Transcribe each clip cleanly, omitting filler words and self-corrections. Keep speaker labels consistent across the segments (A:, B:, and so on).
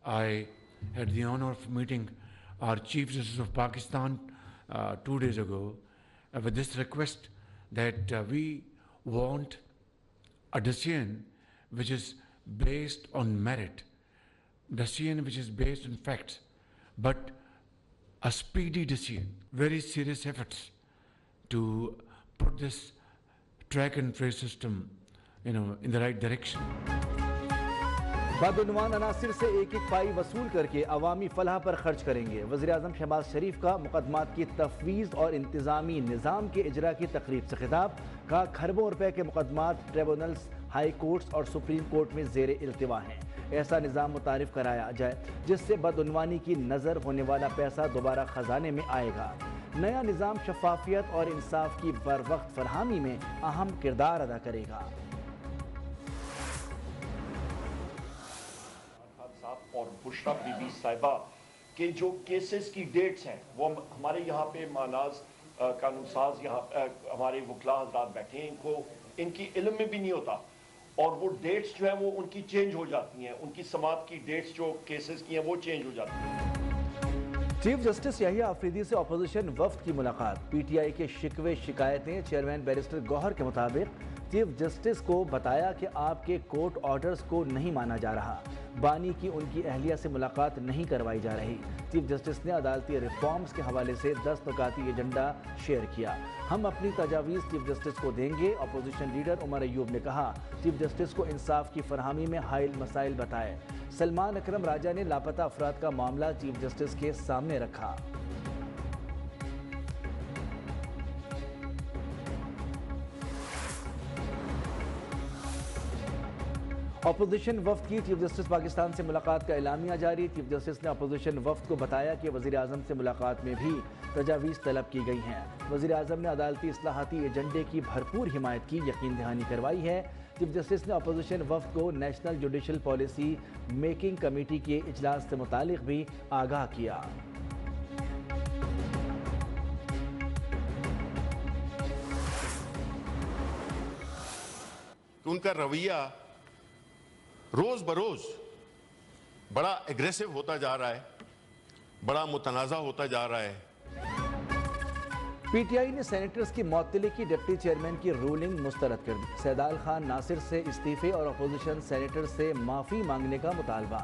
A: I had the honor of meeting our Chief Justice of Pakistan 2 days ago with this request that we want a decision which is based on merit, decision which is based on facts, but a speedy decision, very serious efforts to put this track and trace system, in the right direction.
B: بدعنوان عناصر سے ایک پائی وصول کر کے عوامی فلاح پر خرچ کریں گے۔ وزیراعظم شہباز شریف کا مقدمات کی تفویض اور انتظامی نظام کے اجرا کی تقریب سے خطاب، کہا کھربوں روپے کے مقدمات ٹریبونلز، ہائی کورٹس اور سپریم کورٹ میں زیر التوا ہیں۔ ایسا نظام متعارف کرایا جائے جس سے بدعنوانی کی نظر ہونے والا پیسہ دوبارہ خزانے میں آئے گا۔ نیا نظام شفافیت اور انصاف کی بر وقت فراہمی میں اہم کردار ادا کرے گا۔
C: اور بشرا بی بی صاحبہ کے جو کیسز کی ڈیٹس ہیں وہ ہمارے یہاں پہ ماناز قانون ساز یہاں ہمارے وکلا حضرات بیٹھے ہیں، ان کی علم میں بھی نہیں ہوتا، اور وہ ڈیٹس جو ہیں وہ ان کی چینج ہو جاتی ہیں، ان کی سماعت کی ڈیٹس جو کیسز کی ہیں وہ چینج ہو جاتی ہیں۔
B: چیف جسٹس یحییٰ آفریدی سے اپوزیشن وفد کی ملاقات، پی ٹی آئی کے شکوے شکایتیں، چیئرمین بیرسٹر گوہر کے مطابق چیف جسٹس کو بتایا کہ آپ کے کورٹ آرڈرز کو نہیں مانا جا رہا، بانی کی ان کی اہلیہ سے ملاقات نہیں کروائی جا رہی۔ چیف جسٹس نے عدالتی ریفارمز کے حوالے سے 10 نکاتی ایجنڈا شیئر کیا، ہم اپنی تجاویز چیف جسٹس کو دیں گے۔ اپوزیشن لیڈر عمر ایوب نے کہا چیف جسٹس کو انصاف کی فراہمی میں حائل مسائل بتائے۔ سلمان اکرم راجہ نے لاپتہ افراد کا معاملہ چیف جسٹس کے سامنے رکھا۔ اپوزیشن وفد کی چیف جسٹس پاکستان سے ملاقات کا اعلامیہ جاری، چیف جسٹس نے اپوزیشن وفد کو بتایا کہ وزیر اعظم سے ملاقات میں بھی تجاویز طلب کی گئی ہیں۔ وزیر اعظم نے عدالتی اصلاحاتی ایجنڈے کی بھرپور حمایت کی یقین دہانی کروائی ہے۔ چیف جسٹس نے اپوزیشن وفد کو national judicial policy making committee کے اجلاس سے متعلق بھی آگاہ کیا۔
D: ان کا رویہ روز بروز بڑا ایگریسو ہوتا جا رہا ہے، بڑا متنازع ہوتا جا رہا ہے۔
B: پی ٹی آئی نے سینیٹرز کی معطلی کی ڈپٹی چیئرمین کی رولنگ مسترد کر دی، سیدال خان ناصر سے استعفے اور اپوزیشن سینیٹر سے معافی مانگنے کا مطالبہ۔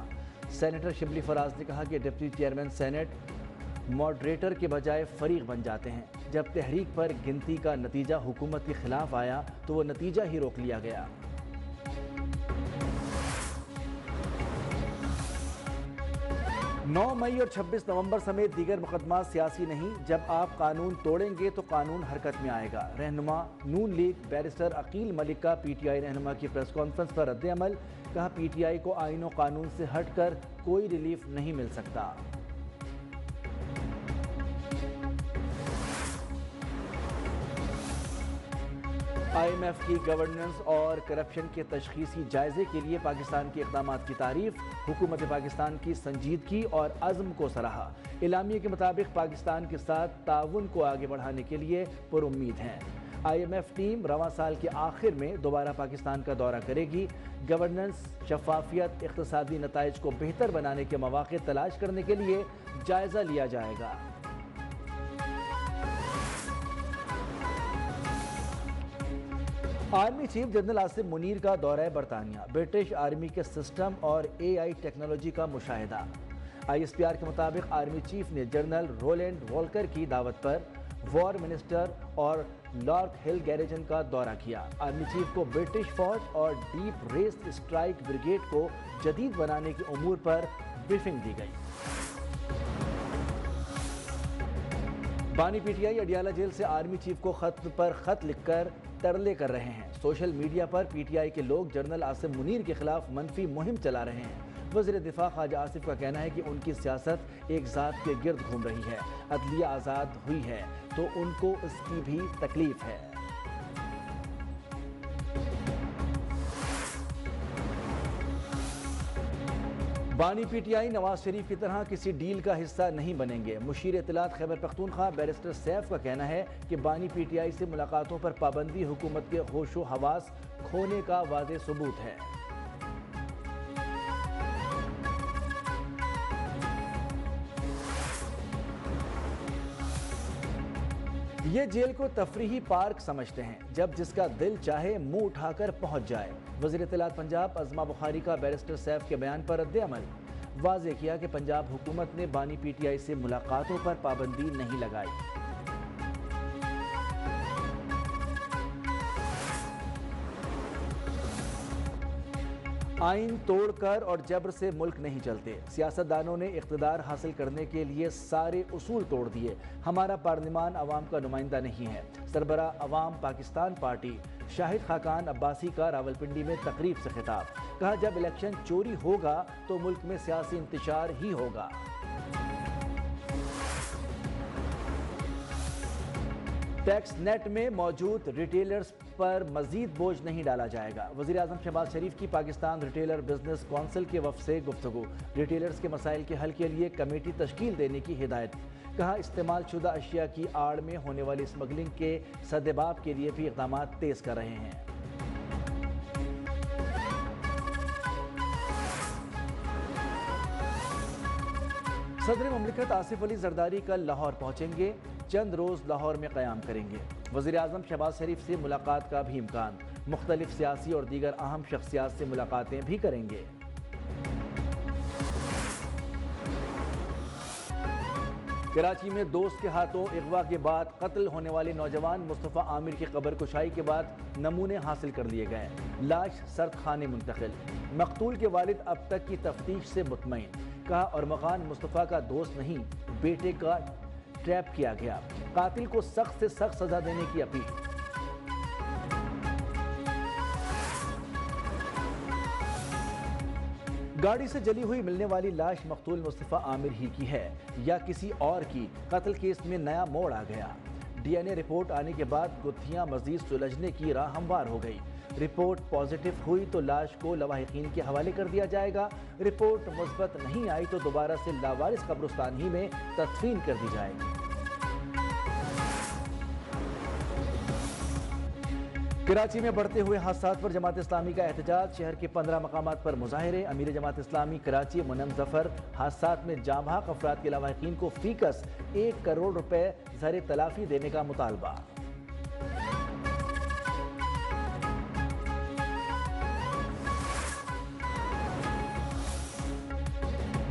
B: سینیٹر شبلی فراز نے کہا کہ ڈپٹی چیئرمین سینیٹ ماڈریٹر کے بجائے فریق بن جاتے ہیں، جب تحریک پر گنتی کا نتیجہ حکومت کے خلاف آیا تو وہ نتیجہ ہی روک لیا گیا۔ 9 مئی اور 26 نومبر سمیت دیگر مقدمات سیاسی نہیں، جب آپ قانون توڑیں گے تو قانون حرکت میں آئے گا۔ رہنما نون لیگ بیرسٹر عقیل ملک کا پی ٹی آئی رہنما کی پریس کانفرنس پر رد عمل، کہا پی ٹی آئی کو آئین و قانون سے ہٹ کر کوئی ریلیف نہیں مل سکتا۔ آئی ایم ایف کی گورننس اور کرپشن کے تشخیصی جائزے کے لیے پاکستان کے اقدامات کی تعریف، حکومت پاکستان کی سنجیدگی اور عزم کو سراہا۔ اعلامیے کے مطابق پاکستان کے ساتھ تعاون کو آگے بڑھانے کے لیے پر امید ہیں۔ آئی ایم ایف ٹیم رواں سال کے آخر میں دوبارہ پاکستان کا دورہ کرے گی۔ گورننس، شفافیت، اقتصادی نتائج کو بہتر بنانے کے مواقع تلاش کرنے کے لیے جائزہ لیا جائے گا۔ Army chief general Asif Munir کا دورہ برطانیہ، برٹش آرمی کے سسٹم اور اے آئی ٹیکنالوجی کا مشاہدہ۔ آئی ایس پی آر کے مطابق آرمی چیف نے جنرل رولینڈ والکر کی دعوت پر وار منسٹر اور لارک ہل گیریجن کا دورہ کیا۔ آرمی چیف کو برٹش فوج اور ڈیپ ریس اسٹرائک بریگیڈ کو جدید بنانے کے امور پر بریفنگ دی گئی۔ بانی P T I Adiala jail سے آرمی چیف کو خط پر خط لکھ کر ترلے کر رہے ہیں۔ سوشل میڈیا پر پی ٹی آئی کے لوگ جنرل آصف منیر کے خلاف منفی مہم چلا رہے ہیں۔ وزیر دفاع خواجہ آصف کا کہنا ہے کہ ان کی سیاست ایک ذات کے گرد گھوم رہی ہے، عدلیہ آزاد ہوئی ہے تو ان کو اس کی بھی تکلیف ہے۔ بانی پی ٹی آئی نواز شریف کی طرح کسی ڈیل کا حصہ نہیں بنیں گے۔ مشیر اطلاعات خیبر پختونخوا بیرسٹر سیف کا کہنا ہے کہ بانی پی ٹی آئی سے ملاقاتوں پر پابندی حکومت کے ہوش و حواس کھونے کا واضح ثبوت ہے۔ یہ جیل کو تفریحی پارک سمجھتے ہیں، جب جس کا دل چاہے منہ اٹھا کر پہنچ جائے۔ وزیر اطلاعات پنجاب عظمہ بخاری کا بیرسٹر سیف کے بیان پر رد عمل۔ واضح کیا کہ پنجاب حکومت نے بانی پی ٹی آئی سے ملاقاتوں پر پابندی نہیں لگائی۔ آئین توڑ کر اور جبر سے ملک نہیں چلتے۔ سیاستدانوں نے اقتدار حاصل کرنے کے لیے سارے اصول توڑ دیے۔ ہمارا پارلیمان عوام کا نمائندہ نہیں ہے۔ سربراہ عوام پاکستان پارٹی شاہد خاقان عباسی کا راولپنڈی میں تقریب سے خطاب۔ کہا جب الیکشن چوری ہوگا تو ملک میں سیاسی انتشار ہی ہوگا۔ ٹیکس نیٹ میں موجود ریٹیلرز پر مزید بوجھ نہیں ڈالا جائے گا۔ وزیر اعظم شہباز شریف کی پاکستان ریٹیلر بزنس کونسل کے وفد سے گفتگو۔ ریٹیلرز کے مسائل کے حل کے لیے کمیٹی تشکیل دینے کی ہدایت۔ کہا استعمال شدہ اشیاء کی آڑ میں ہونے والی اسمگلنگ کے سدباب کے لیے بھی اقدامات تیز کر رہے ہیں۔ صدر مملکت آصف علی زرداری کل لاہور پہنچیں گے، چند روز لاہور میں قیام کریں گے۔ وزیر اعظم شہباز شریف سے ملاقات کا بھی امکان، مختلف سیاسی اور دیگر اہم شخصیات سے ملاقاتیں بھی کریں گے۔ کراچی میں دوست کے ہاتھوں اغوا کے بعد قتل ہونے والے نوجوان مصطفیٰ عامر کی قبر کشائی کے بعد نمونے حاصل کر لیے گئے، لاش سرد خانے منتقل۔ مقتول کے والد اب تک کی تفتیش سے مطمئن۔ کہا ارمغان مصطفیٰ کا دوست نہیں، بیٹے کا ٹریپ کیا گیا، قاتل کو سخت سے سخت سزا دینے کی اپیل۔ گاڑی سے جلی ہوئی ملنے والی لاش مقتول مصطفیٰ عامر ہی کی ہے یا کسی اور کی؟ قتل کیس میں نیا موڑ آ گیا۔ ڈی این اے رپورٹ آنے کے بعد گتھیاں مزید سلجھنے کی راہ ہموار ہو گئی۔ رپورٹ پازیٹو ہوئی تو لاش کو لواحقین کے حوالے کر دیا جائے گا، رپورٹ مثبت نہیں آئی تو دوبارہ سے لاوارث قبرستان ہی میں تدفین کر دی جائے گی۔ کراچی میں بڑھتے ہوئے حادثات پر جماعت اسلامی کا احتجاج، شہر کے 15 مقامات پر مظاہرے۔ امیر جماعت اسلامی کراچی منم ظفر حادثات میں جاں بحق افراد کے لواحقین کو فی کس 1 کروڑ روپے زر تلافی دینے کا مطالبہ۔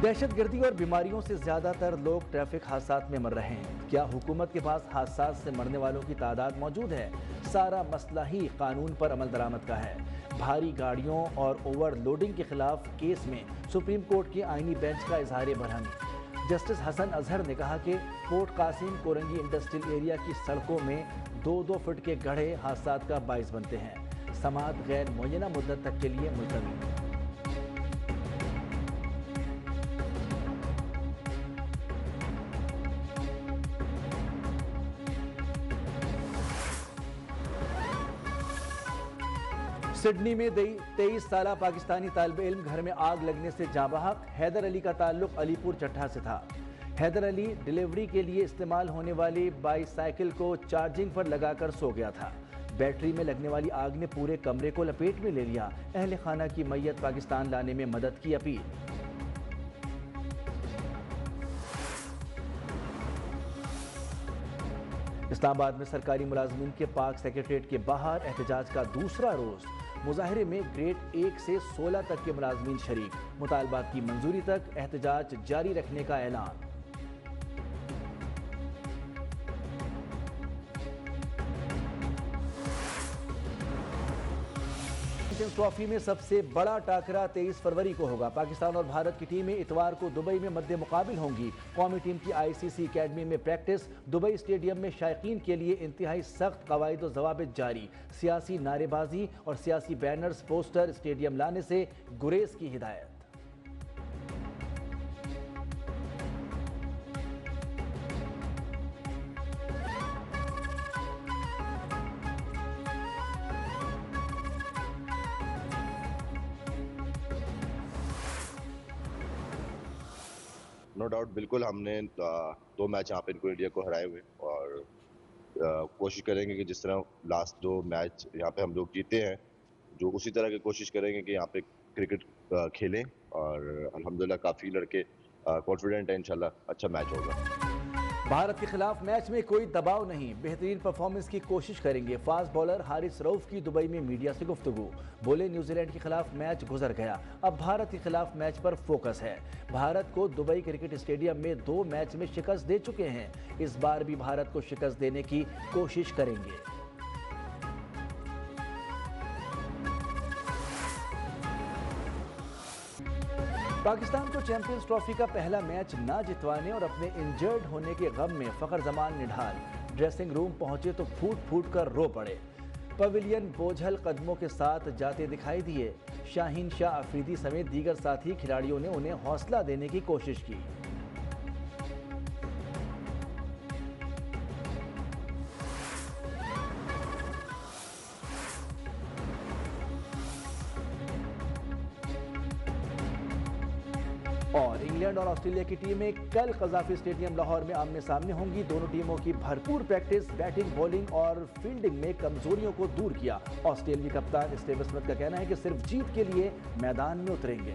B: دہشت گردی اور بیماریوں سے زیادہ تر لوگ ٹریفک حادثات میں مر رہے ہیں۔ کیا حکومت کے پاس حادثات سے مرنے والوں کی تعداد موجود ہے؟ سارا مسئلہ ہی قانون پر عمل درآمد کا ہے۔ بھاری گاڑیوں اور اوور لوڈنگ کے خلاف کیس میں سپریم کورٹ کے آئینی بینچ کا اظہار برہمی۔ جسٹس حسن اظہر نے کہا کہ port Qasim Korangi industrial area کی سڑکوں میں 2-2 فٹ کے گڑھے حادثات کا باعث بنتے ہیں۔ سماعت غیر معینہ مدت تک کے لیے ملتوی۔ سڈنی میں 23 سالہ پاکستانی طالب علم گھر میں آگ لگنے سے جاں بحق۔ حیدر علی کا تعلق علی پور چٹھا سے تھا۔ حیدر علی ڈیلیوری کے لیے استعمال ہونے والی بائی سائیکل کو چارجنگ پر لگا کر سو گیا تھا۔ بیٹری میں لگنے والی آگ نے پورے کمرے کو لپیٹ میں لے لیا۔ اہل خانہ کی میت پاکستان لانے میں مدد کی اپیل۔ اسلام آباد میں سرکاری ملازمین کے پاک سیکریٹریٹ کے باہر احتجاج کا دوسرا روز۔ مظاہرے میں گریڈ 1 سے 16 تک کے ملازمین شریک۔ مطالبات کی منظوری تک احتجاج جاری رکھنے کا اعلان۔ چیمپئنز ٹرافی میں سب سے بڑا ٹاکرا 23 فروری کو ہوگا۔ پاکستان اور بھارت کی ٹیمیں اتوار کو دبئی میں مد مقابل ہوں گی۔ قومی ٹیم کی آئی سی سی اکیڈمی میں پریکٹس۔ دبئی اسٹیڈیم میں شائقین کے لیے انتہائی سخت قواعد و ضوابط جاری۔ سیاسی نعرے بازی اور سیاسی بینرز پوسٹر اسٹیڈیم لانے سے گریز کی ہدایت۔
E: نو ڈاؤٹ بالکل ہم نے 2 میچ یہاں پہ انکو انڈیا کو ہرائے ہوئے اور کوشش کریں گے کہ جس طرح لاسٹ 2 میچ یہاں پہ ہم لوگ جیتے ہیں جو اسی طرح کی کوشش کریں گے کہ یہاں پہ کرکٹ کھیلیں اور الحمدللہ کافی لڑکے کانفیڈنٹ ہیں انشاءاللہ اچھا میچ ہوگا۔
B: بھارت کے خلاف میچ میں کوئی دباؤ نہیں، بہترین پرفارمنس کی کوشش کریں گے۔ فاسٹ بولر حارث رؤف کی دبئی میں میڈیا سے گفتگو، بولے نیوزی لینڈ کے خلاف میچ گزر گیا، اب بھارت کے خلاف میچ پر فوکس ہے۔ بھارت کو دبئی کرکٹ اسٹیڈیم میں 2 میچ میں شکست دے چکے ہیں، اس بار بھی بھارت کو شکست دینے کی کوشش کریں گے۔ پاکستان کو چیمپئنز ٹرافی کا پہلا میچ نہ جتوانے اور اپنے انجرڈ ہونے کے غم میں فخر زمان نڈھال ڈریسنگ روم پہنچے تو پھوٹ پھوٹ کر رو پڑے۔ پویلین بوجھل قدموں کے ساتھ جاتے دکھائی دیے۔ شاہین شاہ افریدی سمیت دیگر ساتھی کھلاڑیوں نے انہیں حوصلہ دینے کی کوشش کی۔ اور انگلینڈ اور آسٹریلیا کی ٹیمیں کل قذافی اسٹیڈیم لاہور میں آمنے سامنے ہوں گی۔ دونوں ٹیموں کی بھرپور پریکٹس بیٹنگ، بولنگ اور فیلڈنگ میں کمزوریوں کو دور کیا۔ آسٹریلوی کپتان اسٹیو اسمتھ کا کہنا ہے کہ صرف جیت کے لیے میدان میں اتریں گے۔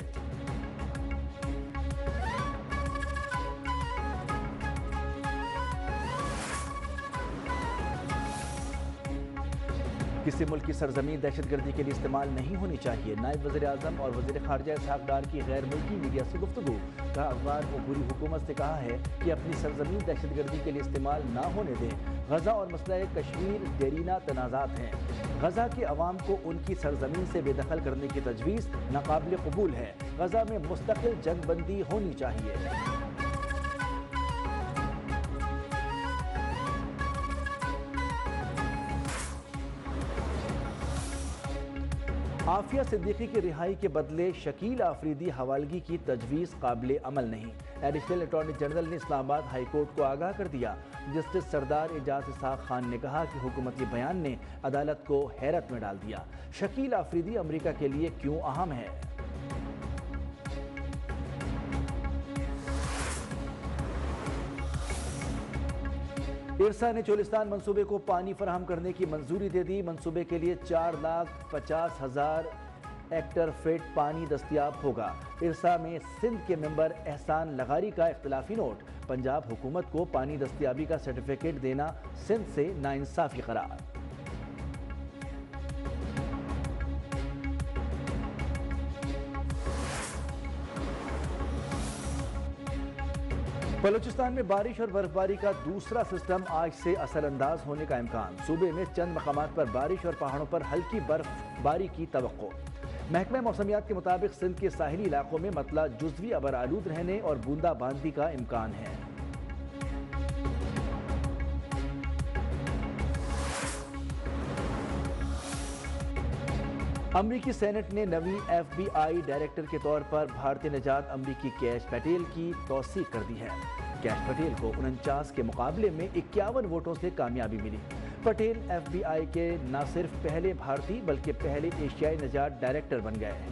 B: کسی ملک کی سرزمین دہشت گردی کے لیے استعمال نہیں ہونی چاہیے، نائب وزیر اعظم اور وزیر خارجہ اسحاق ڈار کی غیر ملکی میڈیا سے گفتگو، کہا افغان عبوری حکومت سے کہا ہے کہ اپنی سرزمین دہشت گردی کے لیے استعمال نہ ہونے دیں۔ غزہ اور مسئلہ کشمیر دیرینہ تنازعات ہیں، غزہ کے عوام کو ان کی سرزمین سے بے دخل کرنے کی تجویز ناقابل قبول ہے، غزہ میں مستقل جنگ بندی ہونی چاہیے۔ عافیہ صدیقی کی رہائی کے بدلے شکیل آفریدی حوالگی کی تجویز قابل عمل نہیں، ایڈیشنل اٹارنی جنرل نے اسلام آباد ہائی کورٹ کو آگاہ کر دیا۔ جسٹس سردار اعجاز اسحاق خان نے کہا کہ حکومتی بیان نے عدالت کو حیرت میں ڈال دیا۔ شکیل آفریدی امریکہ کے لیے کیوں اہم ہے؟ ارسا نے چولستان منصوبے کو پانی فراہم کرنے کی منظوری دے دی۔ منصوبے کے لیے 4,50,000 ایکٹر فٹ پانی دستیاب ہوگا۔ ارسا میں سندھ کے ممبر احسان لغاری کا اختلافی نوٹ، پنجاب حکومت کو پانی دستیابی کا سرٹیفکیٹ دینا سندھ سے ناانصافی قرار۔ بلوچستان میں بارش اور برف باری کا دوسرا سسٹم آج سے اثر انداز ہونے کا امکان، صوبے میں چند مقامات پر بارش اور پہاڑوں پر ہلکی برف باری کی توقع۔ محکمہ موسمیات کے مطابق سندھ کے ساحلی علاقوں میں مطلع جزوی ابرآلود رہنے اور بوندا باندی کا امکان ہے۔ امریکی سینٹ نے نویں FBI ڈائریکٹر کے طور پر بھارتی نژاد امریکی کیش پٹیل کی توثیق کر دی ہے۔ کیش پٹیل کو 49 کے مقابلے میں 51 ووٹوں سے کامیابی ملی۔ پٹیل FBI کے نہ صرف پہلے بھارتی بلکہ پہلے ایشیائی نژاد ڈائریکٹر بن گئے ہیں۔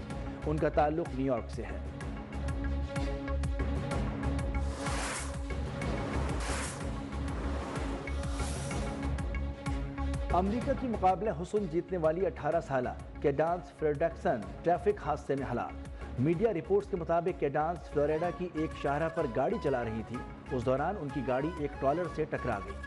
B: ان کا تعلق نیو یارک سے ہے۔ امریکہ کی مقابلہ حسن جیتنے والی 18 سالہ کیڈانس فریڈرکسن ٹریفک حادثے میں ہلاک۔ میڈیا رپورٹس کے مطابق کیڈانس فلوریڈا کی ایک شاہراہ پر گاڑی چلا رہی تھی، اس دوران ان کی گاڑی ایک ٹرالر سے ٹکرا گئی۔